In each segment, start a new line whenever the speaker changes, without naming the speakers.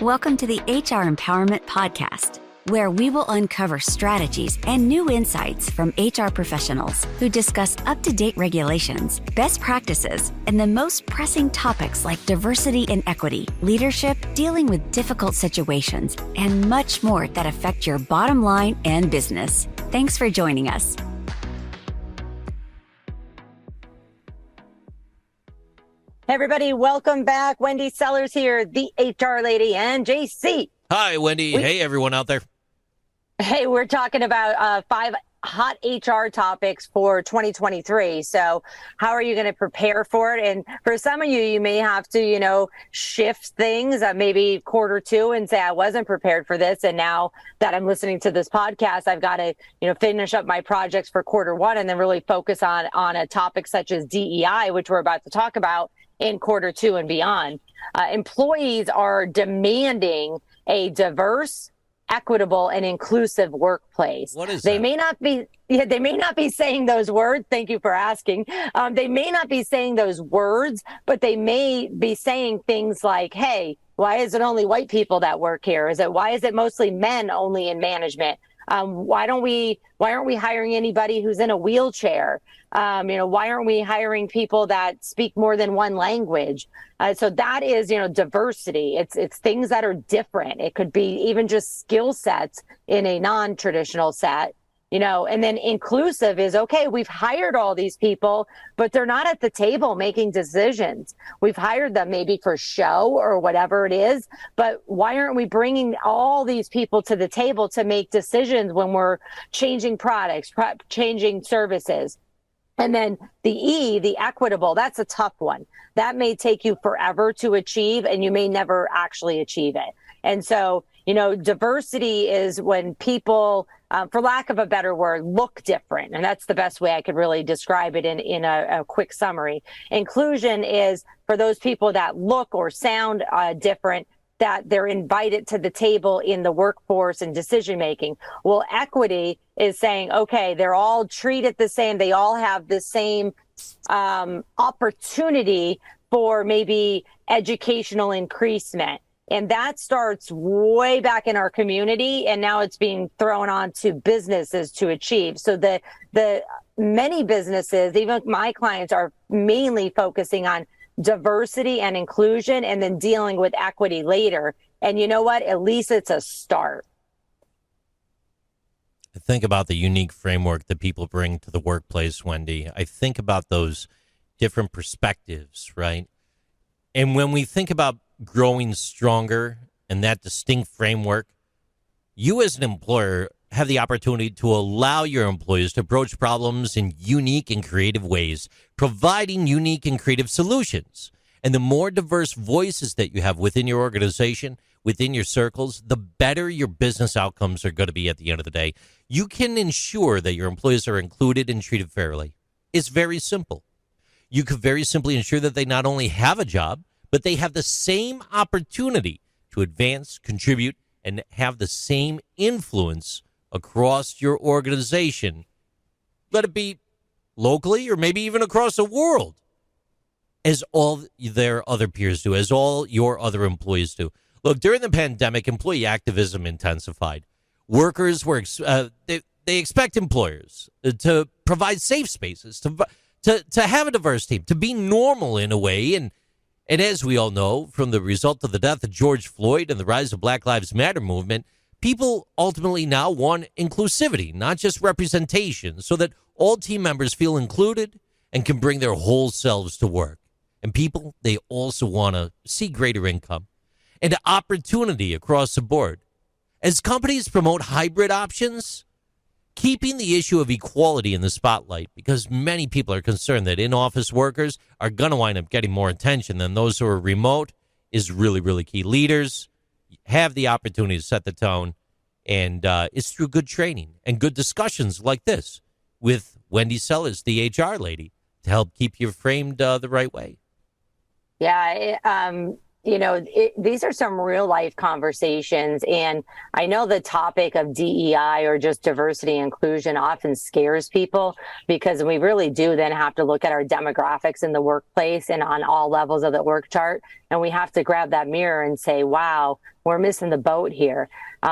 Welcome to the HR Empowerment Podcast, where we will uncover strategies and new insights from HR professionals who discuss up-to-date regulations, best practices, and the most pressing topics like diversity and equity, leadership, dealing with difficult situations, and much more that affect your bottom line and business. Thanks for joining us.
Hey everybody, welcome back. Wendy Sellers here, the HR lady, and JC.
Hi, Wendy. Hey, everyone out there.
Hey, we're talking about 5 hot HR topics for 2023. So how are you going to prepare for it? And for some of you, you may have to, shift things, maybe quarter 2 and say, I wasn't prepared for this. And now that I'm listening to this podcast, I've got to, finish up my projects for quarter 1 and then really focus on a topic such as DEI, which we're about to talk about in quarter 2 and beyond. Employees are demanding a diverse, equitable, and inclusive workplace.
What is
they
that?
They may not be saying those words. Thank you for asking. They may not be saying those words, but they may be saying things like, hey, why is it only white people that work here? Why is it mostly men only in management? Why aren't we hiring anybody who's in a wheelchair? Why aren't we hiring people that speak more than one language? So that is, diversity. It's things that are different. It could be even just skill sets in a non-traditional set. And then inclusive is, okay, we've hired all these people, but they're not at the table making decisions. We've hired them maybe for show or whatever it is, but why aren't we bringing all these people to the table to make decisions when we're changing products, changing services? And then the E, the equitable, that's a tough one. That may take you forever to achieve, and you may never actually achieve it. And so, diversity is when people, for lack of a better word, look different. And that's the best way I could really describe it in a quick summary. Inclusion is for those people that look or sound different, that they're invited to the table in the workforce and decision making. Well, equity is saying, okay, they're all treated the same. They all have the same opportunity for maybe educational increasement. And that starts way back in our community, and now it's being thrown on to businesses to achieve. So the many businesses, even my clients, are mainly focusing on diversity and inclusion and then dealing with equity later. And you know what? At least it's a start.
I think about the unique framework that people bring to the workplace, Wendy. I think about those different perspectives, right? And when we think about growing stronger and that distinct framework, you as an employer have the opportunity to allow your employees to approach problems in unique and creative ways, providing unique and creative solutions. And the more diverse voices that you have within your organization, within your circles, the better your business outcomes are going to be at the end of the day. You can ensure that your employees are included and treated fairly. It's very simple. You could very simply ensure that they not only have a job, but they have the same opportunity to advance, contribute, and have the same influence across your organization, let it be locally or maybe even across the world, as all their other peers do, as all your other employees do. Look, during the pandemic, employee activism intensified. Workers were they expect employers to provide safe spaces, to have a diverse team, to be normal in a way. And as we all know, from the result of the death of George Floyd and the rise of Black Lives Matter movement, people ultimately now want inclusivity, not just representation, so that all team members feel included and can bring their whole selves to work. And people, they also want to see greater income and opportunity across the board. As companies promote hybrid options, keeping the issue of equality in the spotlight, because many people are concerned that in-office workers are going to wind up getting more attention than those who are remote, is really, really key. Leaders have the opportunity to set the tone, and it's through good training and good discussions like this with Wendy Sellers, the HR lady, to help keep you framed the right way.
Yeah, These are some real life conversations. And I know the topic of DEI or just diversity and inclusion often scares people because we really do then have to look at our demographics in the workplace and on all levels of the org chart. And we have to grab that mirror and say, wow, we're missing the boat here.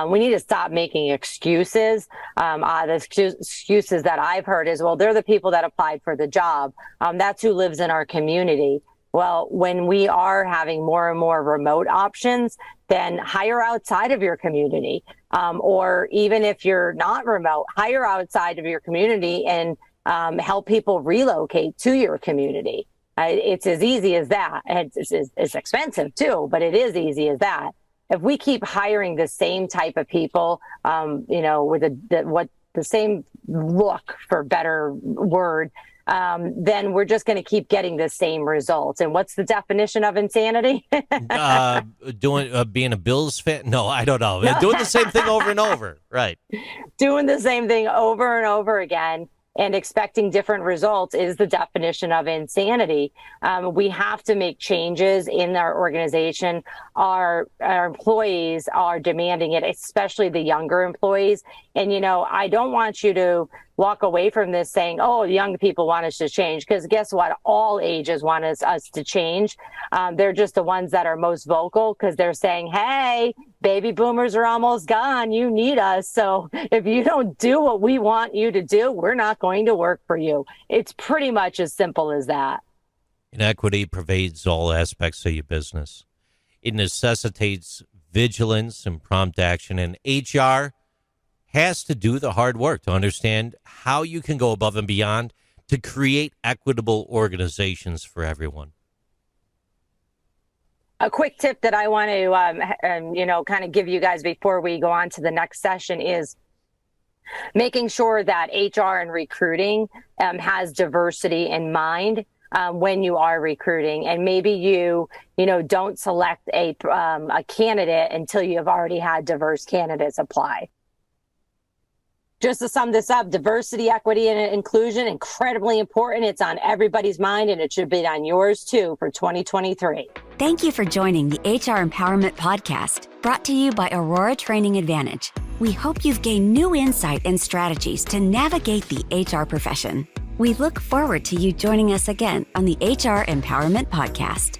We need to stop making excuses. The excuses that I've heard is, well, they're the people that applied for the job. That's who lives in our community. Well, when we are having more and more remote options, then hire outside of your community. Or even if you're not remote, hire outside of your community and help people relocate to your community. It's as easy as that. It's expensive too, but it is easy as that. If we keep hiring the same type of people, with the same look, for better word, then we're just going to keep getting the same results. And what's the definition of insanity?
Being a Bills fan? No, I don't know. Doing the same thing over and over. Right.
Doing the same thing over and over again and expecting different results is the definition of insanity. We have to make changes in our organization. Our employees are demanding it, especially the younger employees. And, I don't want you to walk away from this saying, oh, young people want us to change, because guess what? All ages want us to change. They're just the ones that are most vocal because they're saying, hey, baby boomers are almost gone. You need us. So if you don't do what we want you to do, we're not going to work for you. It's pretty much as simple as that.
Inequity pervades all aspects of your business. It necessitates vigilance and prompt action, and HR has to do the hard work to understand how you can go above and beyond to create equitable organizations for everyone.
A quick tip that I want to, kind of give you guys before we go on to the next session is making sure that HR and recruiting has diversity in mind when you are recruiting. And maybe you don't select a candidate until you have already had diverse candidates apply. Just to sum this up, diversity, equity, and inclusion, incredibly important. It's on everybody's mind, and it should be on yours too for 2023.
Thank you for joining the HR Empowerment Podcast, brought to you by Aurora Training Advantage. We hope you've gained new insight and strategies to navigate the HR profession. We look forward to you joining us again on the HR Empowerment Podcast.